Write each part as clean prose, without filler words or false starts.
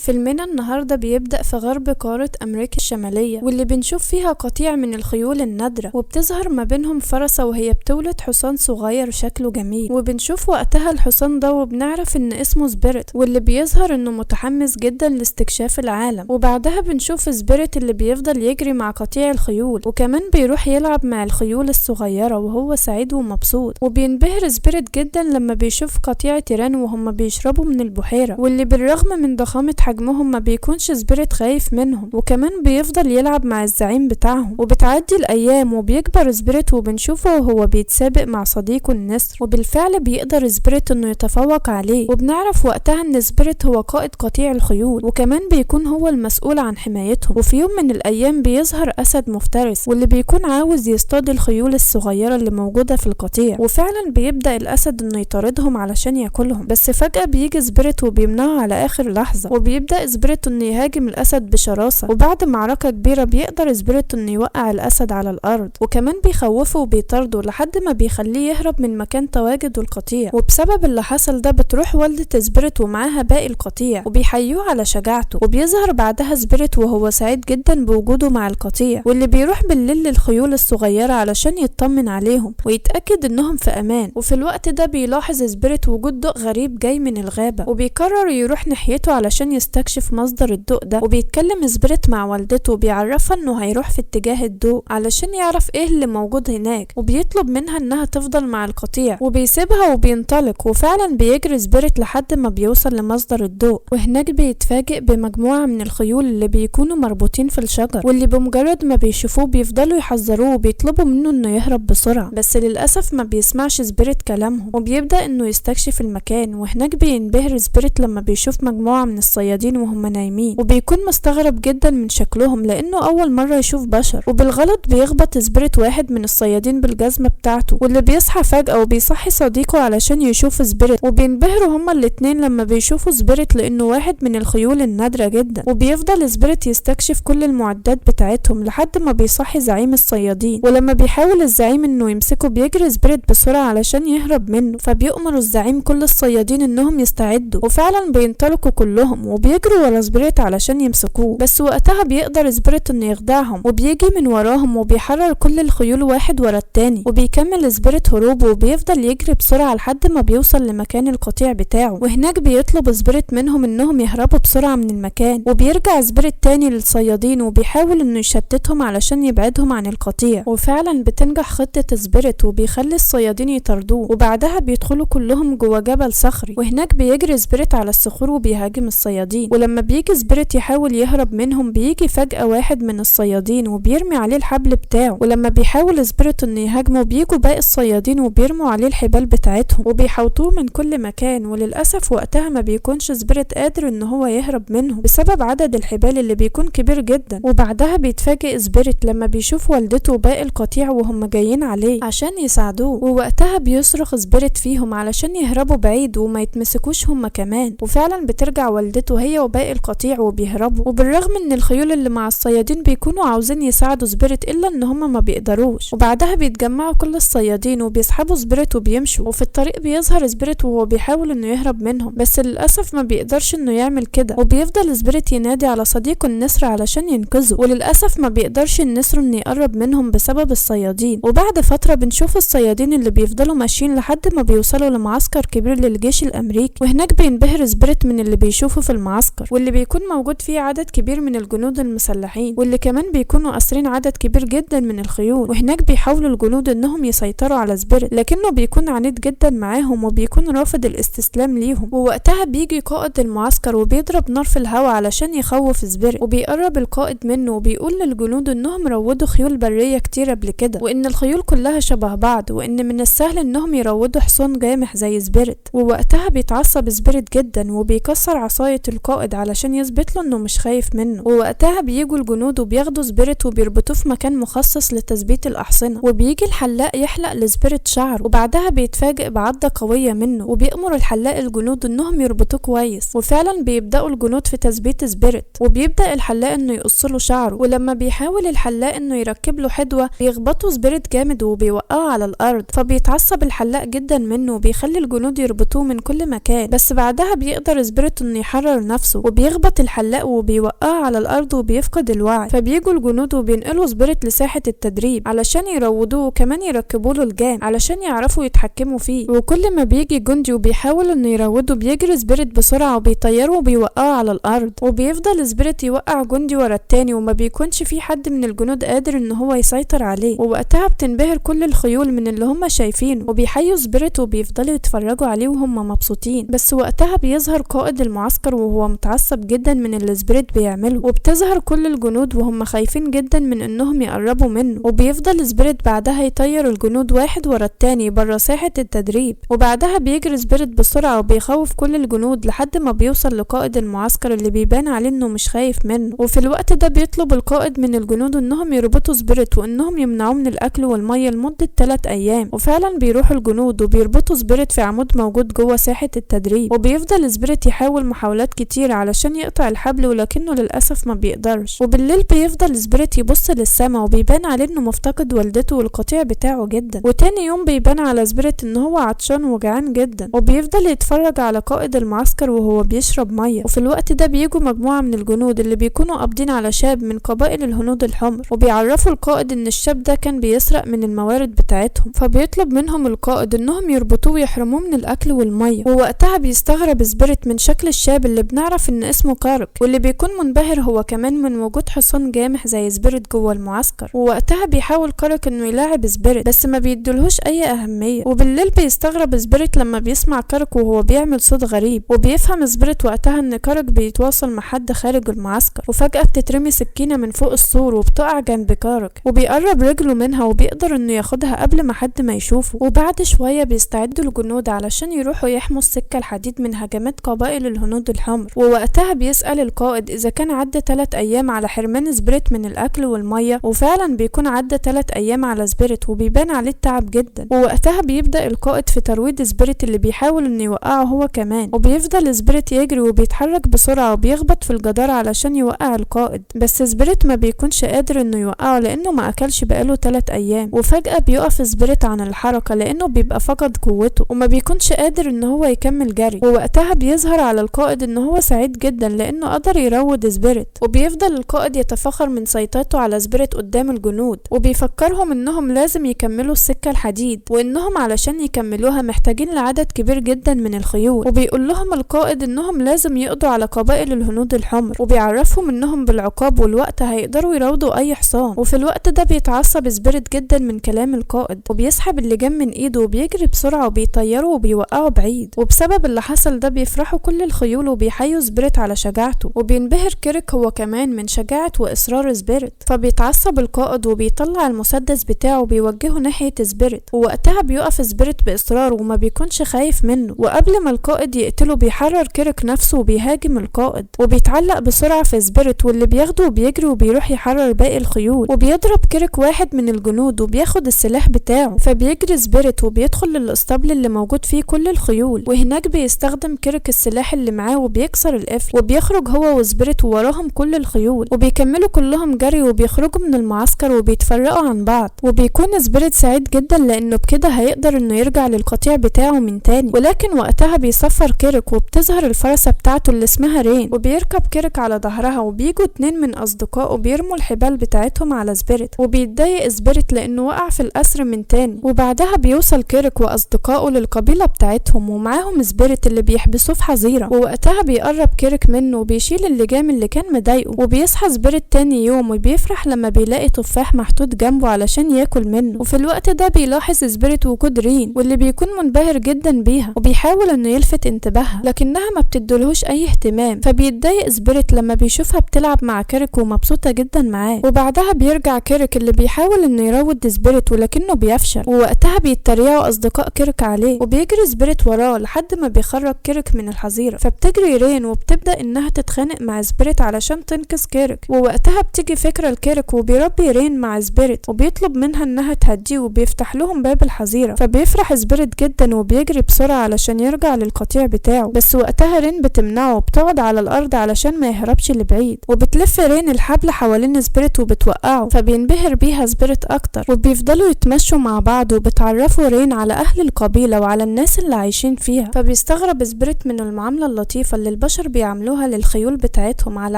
فيلمنا النهاردة بيبدأ في غرب قارة أمريكا الشمالية، واللي بنشوف فيها قطيع من الخيول النادرة، وبتظهر ما بينهم فرسة وهي بتولد حصان صغير شكله جميل، وبنشوف وقتها الحصان ده وبنعرف إن اسمه سبيريت، واللي بيظهر إنه متحمس جدا لاستكشاف العالم. وبعدها بنشوف سبيريت اللي بيفضل يجري مع قطيع الخيول، وكمان بيروح يلعب مع الخيول الصغيرة وهو سعيد ومبسوط. وبينبهر سبيريت جدا لما بيشوف قطيع تيران وهم بيشربوا من البحيرة، واللي بالرغم من ضخامة حجمهم ما بيكونش سبيريت خايف منهم، وكمان بيفضل يلعب مع الزعيم بتاعهم. وبتعدي الايام وبيكبر سبيريت وبنشوفه وهو بيتسابق مع صديقه النسر، وبالفعل بيقدر سبيريت انه يتفوق عليه. وبنعرف وقتها ان سبيريت هو قائد قطيع الخيول، وكمان بيكون هو المسؤول عن حمايتهم. وفي يوم من الايام بيظهر اسد مفترس، واللي بيكون عاوز يصطاد الخيول الصغيرة اللي موجودة في القطيع، وفعلا بيبدأ الاسد انه يطاردهم علشان ياكلهم. بس فجأة بيجي سبيريت وبيمنعه على اخر لحظة، وبيبدأ سبيريت انه يهاجم الاسد بشراسة. وبعد معركة كبيرة بيقدر سبيريت انه يوقع الاسد على الارض، وكمان بيخوفه وبيطارده لحد ما بيخليه يهرب من مكان تواجد القطيع. وبسبب اللي حصل ده بتروح والدة سبيريت ومعاها باقي القطيع وبيحيوه على شجاعته. وبيظهر بعدها سبيريت وهو سعيد جدا بوجوده مع القطيع، واللي بيروح بالليل للخيول الصغيرة علشان يطمن عليهم ويتأكد انهم في امان. وفي الوقت ده بيلاحظ سبيريت وجود ضوء غريب جاي من الغابة، وبيقرر يروح ناحيته علشان يستكشف مصدر الضوء ده. وبيتكلم سبيريت مع والدته وبيعرفها انه هيروح في اتجاه الضوء علشان يعرف ايه اللي موجود هناك، وبيطلب منها انها تفضل مع القطيع وبيسيبها وبينطلق. وفعلا بيجري سبيريت لحد ما بيوصل لمصدر الضوء، وهناك بيتفاجئ بمجموعة من الخيول اللي بيكونوا مربوطين في الشجر، واللي بمجرد ما بيشوفوه بيفضلوا يحذروه وبيطلبوا منه انه يهرب بسرعة. بس للأسف ما بيسمعش سبيريت كلامهم، وبيبدأ انه يستكشف المكان. وهناك بينبهر سبيريت لما بيشوف مجموعة من الصيادين وهم نايمين، وبيكون مستغرب جدا من شكلهم لانه اول مرة يشوف بشر. وبالغلط بيخبط سبيريت واحد من الصيادين بالجزمة بتاعته، واللي بيصحى فجأة وبيصحي صديقه علشان يشوف سبيريت. وبينبهروا هما الاتنين لما بيشوفوا سبيريت لانه واحد من الخيول النادرة جدا. وبيفضل سبيريت يستكشف كل المعدات بتاعتهم لحد ما بيصحي زعيم الصيادين، ولما بيحاول الزعيم انه يمسكه بيجري سبيريت بسرعة علشان يهرب منه. فبيأمر الزعيم كل الصيادين انهم يستعدوا، وفعلا بينطلقوا كلهم وبيجروا ورا سبيريت علشان يمسكوه. بس وقتها بيقدر سبيريت انه يخدعهم، وبيجي من وراهم وبيحرر كل الخيول واحد ورا التاني. وبيكمل سبيريت هروبه وبيفضل يجري بسرعة لحد ما بيوصل لمكان القطيع بتاعه، وهناك بيطلب سبيريت منهم انهم يهربوا بسرعة من المكان. وبيرجع سبيريت تاني للصيادين وبيحاول انه يشتتهم علشان يبعدهم عن القطيع. وفعلا بتنجح خطة سبيريت وبيخلي الصيادين يطاردوه، وبعدها بيدخلوا كلهم جوا جبل صخري، وهناك بيجري سبيريت على الصخور وبيهاجم الصيادين. ولما بيجي سبيريت يحاول يهرب منهم بيجي فجأة واحد من الصيادين وبيرمي عليه الحبل بتاعه، ولما بيحاول سبيريت انه يهاجمه بيجوا باقي الصيادين وبيرموا عليه الحبال بتاعتهم وبيحوطوه من كل مكان. وللأسف وقتها ما بيكونش سبيريت قادر ان هو يهرب منهم بسبب عدد الحبال اللي بيكون كبير جدا. وبعدها بيتفاجئ سبيريت لما بيشوف والدته وباقي القطيع وهم جايين عليه عشان يساعدوه، ووقتها بيصرخ سبيريت فيهم علشان يهربوا بعيد وما يتمسكوش هم كمان. وفعلا بترجع والدته هي وباقي القطيع وبيهربوا، وبالرغم ان الخيول اللي مع الصيادين بيكونوا عاوزين يساعدوا سبيريت الا ان هم ما بيقدروش. وبعدها بيتجمعوا كل الصيادين وبيسحبوا سبيريت وبيمشوا، وفي الطريق بيظهر سبيريت وهو بيحاول انه يهرب منهم، بس للاسف ما بيقدرش انه يعمل كده. وبيفضل سبيريت ينادي على صديقه النسر علشان ينقذه، وللاسف ما بيقدرش النسر انه يقرب منهم بسبب الصيادين. وبعد فترة بنشوف الصيادين اللي بيفضلوا ماشيين لحد ما بيوصلوا لمعسكر كبير للجيش الامريكي، وهناك بينبهر سبيريت من اللي بيشوفه في المعسكر، واللي بيكون موجود فيه عدد كبير من الجنود المسلحين، واللي كمان بيكونوا اسرين عدد كبير جدا من الخيول. وهناك بيحاولوا الجنود انهم يسيطروا على سبيريت، لكنه بيكون عنيد جدا معاهم وبيكون رافض الاستسلام ليهم. ووقتها بيجي قائد المعسكر وبيضرب نار في الهواء علشان يخوف سبيريت، وبيقرب القائد منه وبيقول للجنود انهم روضوا خيول برية كتير قبل كده، وان الخيول كلها شبه بعض، وان من السهل انهم يروضوا حصان جامح زي سبيريت. ووقتها بيتعصب سبيريت جدا وبيكسر عصاية القائد علشان يثبت له انه مش خايف منه. ووقتها بيجوا الجنود وبياخدوا سبيريت وبيربطوه في مكان مخصص لتثبيت الأحصنة، وبيجي الحلاق يحلق لسبيريت شعره، وبعدها بيتفاجئ بعضة قوية منه وبيأمر الحلاق الجنود انهم يربطوه كويس. وفعلا بيبدأوا الجنود في تثبيت سبيريت، وبيبدأ الحلاق انه يقصله شعره، ولما بيحاول الحلاق انه يركب له حدوة بيخبطوا سبيريت جامد وبيوقعه على الأرض. فبيتعصب الحلاق جدا منه وبيخلي الجنود يربطوه من كل مكان، بس بعدها بيقدر سبيريت انه يحرر بيكسر نفسه وبيخبط الحلاق وبيوقعه على الارض وبيفقد الوعي. فبيجوا الجنود وبينقلوا سبيريت لساحة التدريب علشان يروضوه وكمان يركبوا له الجام علشان يعرفوا يتحكموا فيه. وكل ما بيجي جندي وبيحاول انه يروضه بيجري سبيريت بسرعة وبيطيره وبيوقعه على الارض، وبيفضل سبيريت يوقع جندي ورا التاني وما بيكونش في حد من الجنود قادر ان هو يسيطر عليه. ووقتها بتنبهر كل الخيول من اللي هم شايفينه وبيحيوا سبيريت وبيفضلوا يتفرجوا عليه وهم مبسوطين. بس وقتها بيظهر قائد المعسكر وهو متعصب جدا من اللي سبيريت بيعمله، وبتظهر كل الجنود وهم خايفين جدا من انهم يقربوا منه. وبيفضل سبيريت بعدها يطير الجنود واحد ورا التاني بره ساحة التدريب، وبعدها بيجري سبيريت بسرعة وبيخوف كل الجنود لحد ما بيوصل لقائد المعسكر اللي بيبان عليه انه مش خايف منه. وفي الوقت ده بيطلب القائد من الجنود انهم يربطوا سبيريت وانهم يمنعوه من الاكل والمية لمدة 3 ايام. وفعلا بيروحوا الجنود وبيربطوا سبيريت في عمود موجود جوه ساحة التدريب، وبيفضل سبيريت يحاول محاولات كتير علشان يقطع الحبل ولكنه للاسف ما بيقدرش. وبالليل بيفضل سبيريت يبص للسما وبيبان عليه انه مفتقد والدته والقطيع بتاعه جدا. وتاني يوم بيبان على سبيريت ان هو عطشان وجعان جدا، وبيفضل يتفرج على قائد المعسكر وهو بيشرب ميه. وفي الوقت ده بيجوا مجموعة من الجنود اللي بيكونوا قابضين على شاب من قبائل الهنود الحمر، وبيعرفوا القائد ان الشاب ده كان بيسرق من الموارد بتاعتهم. فبيطلب منهم القائد انهم يربطوه ويحرموه من الاكل والميه. ووقتها بيستغرب سبيريت من شكل الشاب اللي بنعرف ان اسمه كارك، واللي بيكون منبهر هو كمان من وجود حصان جامح زي سبيريت جوه المعسكر. ووقتها بيحاول كارك انه يلاعب سبيريت بس ما بيدولهوش اي اهميه. وبالليل بيستغرب سبيريت لما بيسمع كارك وهو بيعمل صوت غريب، وبيفهم سبيريت وقتها ان كارك بيتواصل مع حد خارج المعسكر. وفجأة بتترمي سكينة من فوق السور وبتقع جنب كارك، وبيقرب رجله منها وبيقدر انه ياخدها قبل ما حد ما يشوفه. وبعد شوية بيستعدوا الجنود علشان يروحوا يحموا السكة الحديد من هجمات قبائل الهنود الحمر. ووقتها بيسأل القائد اذا كان عدى 3 ايام على حرمان سبيريت من الاكل والمية، وفعلا بيكون عدى 3 ايام على سبيريت وبيبان عليه التعب جدا. ووقتها بيبدأ القائد في ترويض سبيريت اللي بيحاول انه يوقعه هو كمان. وبيفضل سبيريت يجري وبيتحرك بسرعة وبيخبط في الجدار علشان يوقع القائد، بس سبيريت ما بيكونش قادر انه يوقعه لانه ما اكلش بقاله 3 ايام. وفجأة بيقف سبيريت عن الحركة لانه بيبقى فقد قوته وما بيكونش قادر ان هو يكمل جري. ووقتها بيظهر على القائد ان هو سعيد جدا لانه قدر يروض سبيريت. وبيفضل القائد يتفاخر من سيطرته على سبيريت قدام الجنود، وبيفكرهم انهم لازم يكملوا السكة الحديد وانهم علشان يكملوها محتاجين لعدد كبير جدا من الخيول. وبيقول لهم القائد انهم لازم يقضوا على قبائل الهنود الحمر، وبيعرفهم انهم بالعقاب والوقت هيقدروا يراودوا اي حصان. وفي الوقت ده بيتعصب سبيريت جدا من كلام القائد، وبيسحب اللجام من ايده وبيجري بسرعة وبيطيره وبيوقعه بعيد. وبسبب اللي حصل ده بيفرحوا كل الخيول وبيحيوا سبيريت على شجاعته. وبينبهر كيرك هو كمان من شجاعة واصرار سبيريت، فبيتعصب القائد وبيطلع المسدس بتاعه وبيوجهه ناحية سبيريت. ووقتها بيقف سبيريت باصرار وما بيكونش خايف منه. وقبل ما القائد يقتله بيحرر كيرك نفسه وبيهاجم القائد، وبيتعلق بسرعة في سبيريت واللي بياخده وبيجري وبيروح يحرر باقي الخيول. وبيضرب كيرك واحد من الجنود وبياخد السلاح بتاعه، فبيجري سبيريت وبيدخل للاسطبل اللي موجود فيه كل الخيول. وهناك بيستخدم كيرك السلاح اللي معاه وبيكسر القفل، وبيخرج هو وسبيريت ووراهم كل الخيول، وبيكملوا كلهم جري وبيخرجوا من المعسكر وبيتفرقوا عن بعض. وبيكون سبيريت سعيد جدا لانه بكده هيقدر انه يرجع للقطيع بتاعه من تاني. ولكن وقتها بيصفر كيرك وبتظهر الفرسة بتاعته اللي اسمها رين، وبيركب كيرك على ظهرها وبيجوا 2 من اصدقائه بيرموا الحبال بتاعتهم على سبيريت. وبيتضايق سبيريت لانه وقع في الاسر من تاني. وبعدها بيوصل كيرك واصدقائه للقبيلة بتاعتهم ومعاهم سبيريت اللي بيحبسوه في حظيرة. ووقتها بيقرب كيرك منه وبيشيل اللجام اللي كان مضايقه. وبيصحى سبيريت تاني يوم وبيفرح لما بيلاقي تفاح محطوط جنبه علشان ياكل منه. وفي الوقت ده بيلاحظ سبيريت وجود رين واللي بيكون منبهر جدا بيها، وبيحاول انه يلفت انتباهها لكنها ما بتدولهوش اي اهتمام. فبيتضايق سبيريت لما بيشوفها بتلعب مع كيرك ومبسوطة جدا معاه. وبعدها بيرجع كيرك اللي بيحاول انه يروض سبيريت ولكنه بيفشل. ووقتها بيتريقوا اصدقاء كيرك عليه، وبيجري سبيريت وراه لحد ما بيخرج كيرك من الحظيرة. فبتجري رين وبتبدأ انها تتخانق مع سبيريت علشان تنقذ كيرك. ووقتها بتيجي فكرة لكيرك وبيربي رين مع سبيريت وبيطلب منها انها تهديه وبيفتح لهم باب الحظيرة. فبيفرح سبيريت جدا وبيجري بسرعة علشان يرجع للقطيع بتاعه. بس وقتها رين بتمنعه وبتقعد على الارض علشان ما يهربش لبعيد. وبتلف رين الحبل حوالين سبيريت وبتوقعه، فبينبهر بيها سبيريت اكتر. وبيفضلوا يتمشوا مع بعض وبتعرفوا رين على اهل القبيلة وعلى الناس اللي عايشين فيها. فبيستغرب سبيريت من المعاملة اللطيفة اللي البشر بيعملوها للخيول بتاعتهم على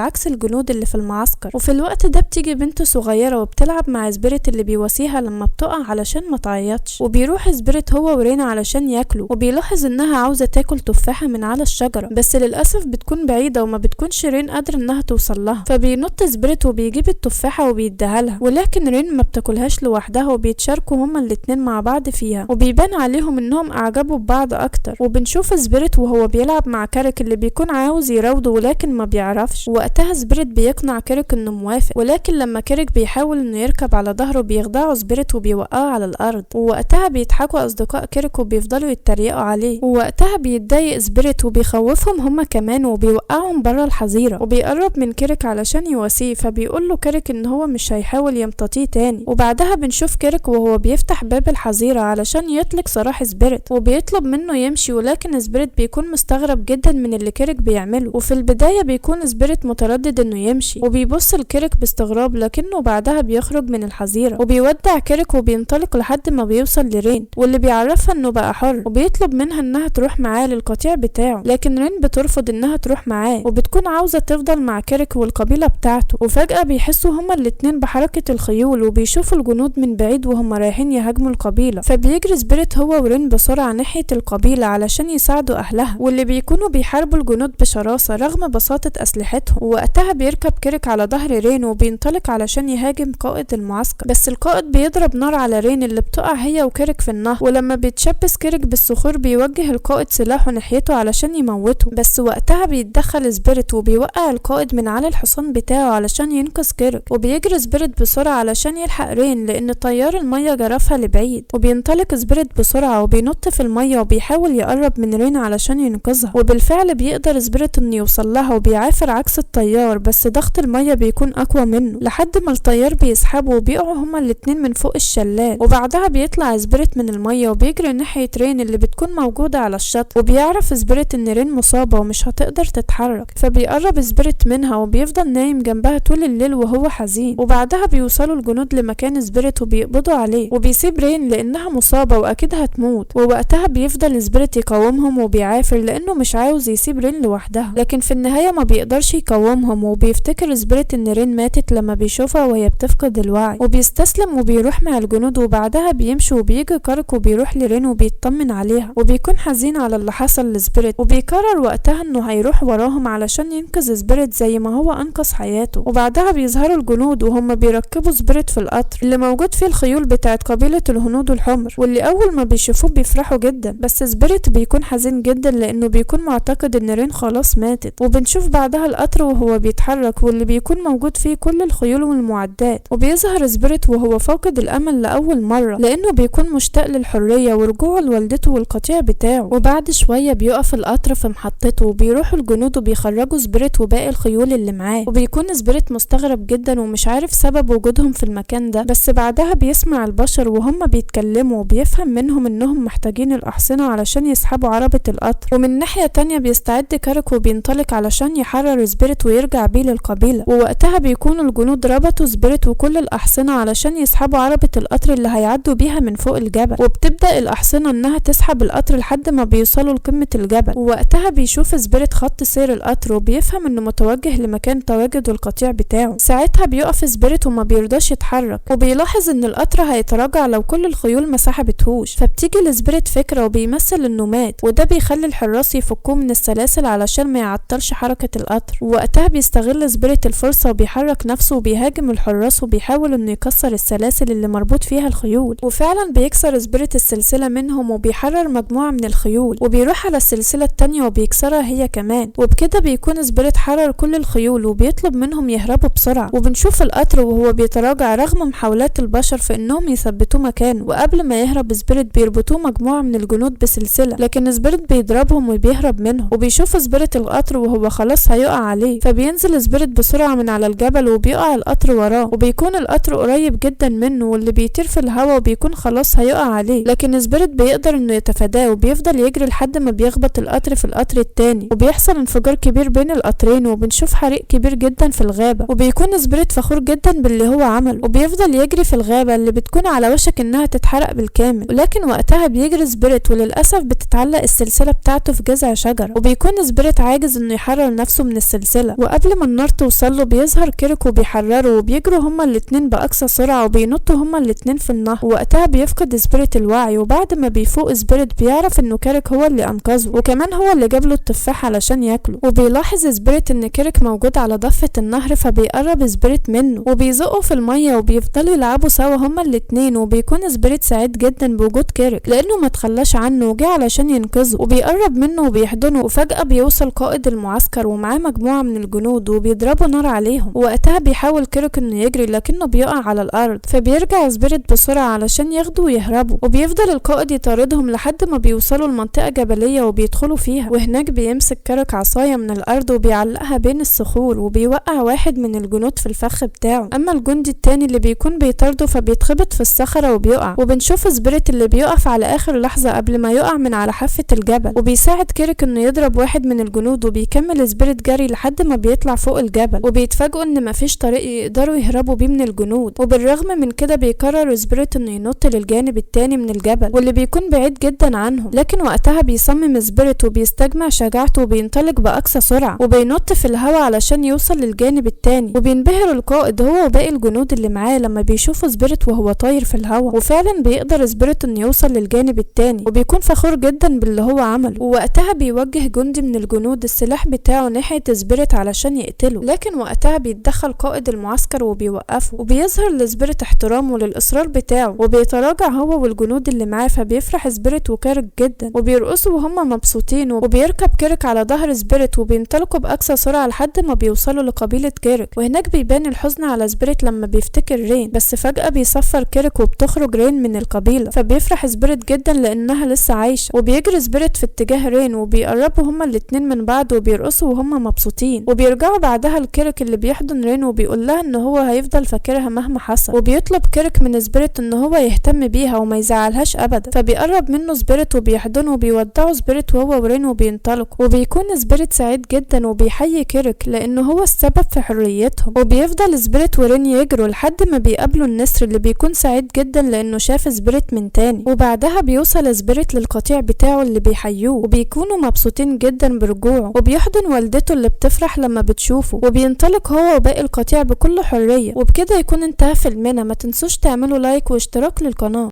عكس الجنود اللي في المعسكر. وفي الوقت ده بتيجي بنت صغيرة وبتلعب مع سبيريت اللي بيواسيها لما بتقع علشان ما تعيطش، وبيروح سبيريت هو ورين علشان ياكلوا، وبيلاحظ انها عاوزة تاكل تفاحة من على الشجرة بس للأسف بتكون بعيدة وما بتكونش رين قادرة انها توصل لها، فبينط سبيريت وبيجيب التفاحة وبيديها لها، ولكن رين ما بتاكلهاش لوحدها وبيتشاركوا هما الاتنين مع بعض فيها، وبيبان عليهم انهم اعجبوا ببعض اكتر. وبنشوف سبيريت وهو بيلعب مع كاريك اللي بيكون عاوز يراوده ولكن ما بيعرفش، وقتها سبيريت بيقنع كاريك انه موافق، ولكن لما كاريك بيحاول انه يركب على ظهره بيخدعه سبيريت وبيوقعه على الارض، ووقتها بيضحكوا اصدقاء كاريك وبيفضلوا يتريقوا عليه، ووقتها بيتضايق سبيريت وبيخوفهم هما كمان وبيوقعهم بره الحظيره، وبيقرب من كاريك علشان يواسيه، فبيقول له كاريك ان هو مش هيحاول يمتطيه تاني. وبعدها بنشوف كاريك وهو بيفتح باب الحظيره علشان يطلق سراح سبيريت وبيطلب منه يمشي، ولكن سبيريت بيكون مستغرب جدا من اللي كاريك بيعمله، وفي البدايه بيكون سبيريت متردد انه يمشي وبيبص لكاريك باستغراب، لكنه بعدها بيخرج من الحظيره وبيودع كاريك وبينطلق لحد ما بيوصل لرين واللي بيعرفها انه بقى حر، وبيطلب منها انها تروح معاه للقطيع بتاعه، لكن رين بترفض انها تروح معاه وبتكون عاوزه تفضل مع كاريك والقبيله بتاعته. وفجاه بيحسوا هما الاتنين بحركه الخيول وبيشوفوا الجنود من بعيد وهم رايحين يهاجموا القبيله، فبيجري سبيريت هو ورين بسرعه ناحيه القبيله علشان يساعدوا اهلها واللي بيكونوا بيحاربوا الجنود بشراسه رغم بساطه اسلحتهم. ووقتها بيركب كاريك على ظهر رين وبينطلق علشان يهاجم قائد المعسكر، بس القائد بيضرب نار على رين اللي بتقع هي وكاريك في النهر، ولما بيتشبث كاريك بالصخور بيوجه القائد سلاحه ناحيته علشان يموته، بس وقتها بيتدخل سبيريت وبيوقع القائد من على الحصان بتاعه علشان ينقذ كاريك، وبيجري سبيريت بسرعه علشان يلحق رين لان طيار الميه جرفها لبعيد، وبينطلق سبيريت بسرعه وبينط في الميه وبيحاول يقرب من رين علشان ينقذها، وبالفعل بيقدر سبيريت انه يوصل لها وبيعافر عكس الطيار، بس ضغط الميه بيكون اقوى منه لحد ما الطيار بيسحبه وبيقعوا هما الاتنين من فوق الشلال. وبعدها بيطلع سبيريت من الميه وبيجري ناحيه رين اللي بتكون موجوده على الشط، وبيعرف سبيريت ان رين مصابه ومش هتقدر تتحرك، فبيقرب سبيريت منها وبيفضل نايم جنبها طول الليل وهو حزين. وبعدها بيوصلوا الجنود لمكان سبيريت وبيقبضوا عليه وبيسيب رين لانها مصابه واكيد هتموت، ووقتها بيفضل سبيريت يقاومهم وبيعافر لانه مش عاوز يسيب رين لوحدها، لكن في النهايه ما بيقدرش يقاومهم، وبيفتكر سبيريت ان رين ماتت لما بيشوفها وهي بتفقد الوعي، وبيستسلم وبيروح مع الجنود. وبعدها بيمشي وبيجي كاريك وبيروح لرين وبيطمن عليها وبيكون حزين على اللي حصل لسبيريت، وبيقرر وقتها انه هيروح وراهم علشان ينقذ سبيريت زي ما هو انقذ حياته. وبعدها بيظهروا الجنود وهم بيركبوا سبيريت في القطر اللي موجود فيه الخيول بتاعت قبيله الهنود الحمر، واللي اول ما بيشوفوه بيفرحوا جدا، بس سبيريت بيكون حزين جدا لانه بيكون معتقد ان رين خلاص ماتت. وبنشوف بعدها القطر وهو بيتحرك واللي بيكون موجود فيه كل الخيول والمعدات، وبيظهر سبيريت وهو فاقد الامل لاول مره لانه بيكون مشتاق للحريه ورجوعه لوالدته والقطيع بتاعه. وبعد شويه بيقف القطر في محطته وبيروحوا الجنود وبيخرجوا سبيريت وباقي الخيول اللي معاه، وبيكون سبيريت مستغرب جدا ومش عارف سبب وجودهم في المكان ده، بس بعدها بيسمع البشر وهم بيتكلموا وبيفهم منهم انهم محتاجين الاحصنه علشان يسحبوا عربه القطر. ومن ناحيه تانية بيستعد كاريك وبينطلق علشان يحرر سبيريت ويرجع بيه للقبيله، ووقتها بيكون الجنود ربطوا سبيريت وكل الاحصنه علشان يسحبوا عربه القطر اللي هيعدوا بيها من فوق الجبل، وبتبدا الاحصنه انها تسحب القطر لحد ما بيوصلوا لقمه الجبل. ووقتها بيشوف سبيريت خط سير القطر وبيفهم انه متوجه لمكان تواجد القطيع بتاعه. ساعتها بيقف سبيريت وما بيرضاش يتحرك، وبيلاحظ ان القطر هيتراجع لو كل الخيول ما سحبتهوش، فبتيجي لسبيريت فكره وبيمثل انه مات، وده بيخلي الحراس يفكوه من السلاسل علشان ما يعطلش حركه القطر. ووقتها بيستغل سبيريت الفرصه وبيحرك نفسه وبيهاجم الحراس وبيحاول انه يكسر السلاسل اللي مربوط فيها الخيول، وفعلا بيكسر سبيريت السلسله منهم وبيحرر مجموعه من الخيول، وبيروح على السلسله التانية وبيكسرها هي كمان، وبكده بيكون سبيريت حرر كل الخيول وبيطلب منهم يهربوا بسرعه. وبنشوف القطر وهو بيتراجع رغم محاولات البشر في انهم يثبتوه مكانه، وقبل ما يهرب سبيريت بيربطوه مجموعه من الجنود بسلسله، لكن سبيريت بيضربهم وبيهرب منهم. وبيشوف سبيريت القطر وهو خلاص هيقع عليه، فبينزل سبيريت بسرعه من على الجبل وبيقع القطر وراه، وبيكون القطر قريب جدا منه واللي بيطير في الهواء وبيكون خلاص هيقع عليه، لكن سبيريت بيقدر انه يتفاداه وبيفضل يجري لحد ما بيخبط القطر في القطر التاني، وبيحصل انفجار كبير بين القطرين وبنشوف حريق كبير جدا في الغابه، وبيكون سبيريت فخور جدا باللي هو عمله، وبيفضل يجري في الغابه اللي بتكون على وشك انها تتحرق بالكامل. ولكن وقتها بيجري سبيريت وللاسف بتتعلق السلسله بتاعته في جذع شجره، وبيكون سبيريت عاجز انه يحرر نفسه من السلسلة، وقبل ما النار توصله بيظهر كيرك وبيحرره، وبيجروا هما الاتنين بأقصى سرعة وبينطوا هما الاتنين في النهر. وقتها بيفقد سبيريت الوعي، وبعد ما بيفوق سبيريت بيعرف انه كيرك هو اللي انقذه، وكمان هو اللي جابله التفاح علشان ياكله. وبيلاحظ سبيريت ان كيرك موجود على ضفة النهر، فبيقرب سبيريت منه وبيزقه في المية، وبيفضلوا يلعبوا سوا هما الاتنين. وبيكون سبيريت سعيد جدا بوجود كيرك لانه ما تخلاش عنه وجه علشان ينقذه، وبيقرب منه وبيحضنه. وفجأة بيوصل قائد المعسكر ومعاه مجموعة من الجنود وبيضربوا نار عليهم. وقتها بيحاول كيرك انه يجري لكنه بيقع على الارض، فبيرجع سبيريت بسرعة علشان ياخده ويهربوا. وبيفضل القائد يطاردهم لحد ما بيوصلوا لمنطقة جبلية وبيدخلوا فيها، وهناك بيمسك كيرك عصاية من الارض وبيعلقها بين الصخور، وبيوقع واحد من الجنود في الفخ بتاعه. اما الجندي التاني اللي بيكون بيطارده فبيتخبط في الصخرة وبيقع. وبنشوف سبيريت اللي بيقف على اخر لحظة قبل ما يقع من على حافة الجبل، وبيساعد كيرك انه يضرب واحد من الجنود. وبيكمل سبيريت جري لحد ما بيطلع فوق الجبل، وبيتفاجئوا ان مفيش طريق يقدروا يهربوا بيه من الجنود. وبالرغم من كده بيقرر سبيريت انه ينط للجانب التاني من الجبل واللي بيكون بعيد جدا عنهم. لكن وقتها بيصمم سبيريت وبيستجمع شجاعته وبينطلق باقصى سرعة، وبينط في الهواء علشان يوصل للجانب التاني. وبينبهر القائد هو وباقي الجنود اللي معاه لما بيشوفوا سبيريت وهو طاير في الهواء، وفعلا بيقدر سبيريت انه يوصل للجانب التاني، وبيكون فخور جدا باللي هو عمله. ووقتها بيوجه جندي من الجنود السلاح بتاعه ناحية سبيريت علشان يقتله، لكن وقتها بيتدخل قائد المعسكر وبيوقفه، وبيظهر لسبيريت احترامه للإصرار بتاعه، وبيتراجع هو والجنود اللي معاه. فبيفرح سبيريت وكيرك جدا وبيرقصوا وهما مبسوطين. وبيركب كيرك على ظهر سبيريت وبينطلقوا بأقصى سرعة لحد ما بيوصلوا لقبيلة كيرك. وهناك بيبان الحزن على سبيريت لما بيفتكر رين، بس فجأة بيصفر كيرك وبتخرج رين من القبيلة. فبيفرح سبيريت جدا لأنها لسه عايشة، وبيجري سبيريت في اتجاه رين وبيقربوا هما الاتنين من بعض وبيرقصوا وهما مبسوطين. وبيرجعوا بعدها لكيرك اللي بيحضن رين وبيقول لها ان هو هيفضل فاكرها مهما حصل. وبيطلب كيرك من سبيريت ان هو يهتم بيها وما يزعلهاش ابدا. فبيقرب منه سبيريت وبيحضنه وبيودعوا سبيريت وهو ورين وبينطلقوا. وبيكون سبيريت سعيد جدا وبيحيي كيرك لانه هو السبب في حريتهم. وبيفضل سبيريت ورين يجروا لحد ما بيقابلوا النسر اللي بيكون سعيد جدا لانه شاف سبيريت من تاني. وبعدها بيوصل سبيريت للقطيع بتاعه اللي بيحيوه، وبيكونوا مبسوطين جدا برجوعه. وبيحضن والدته اللي بتفرح لما بتشوفه، وبينطلق هو وباقي القطيع بكل حرية. وبكده يكون انتهى فيلمنا. ما تنسوش تعملوا لايك واشتراك للقناة.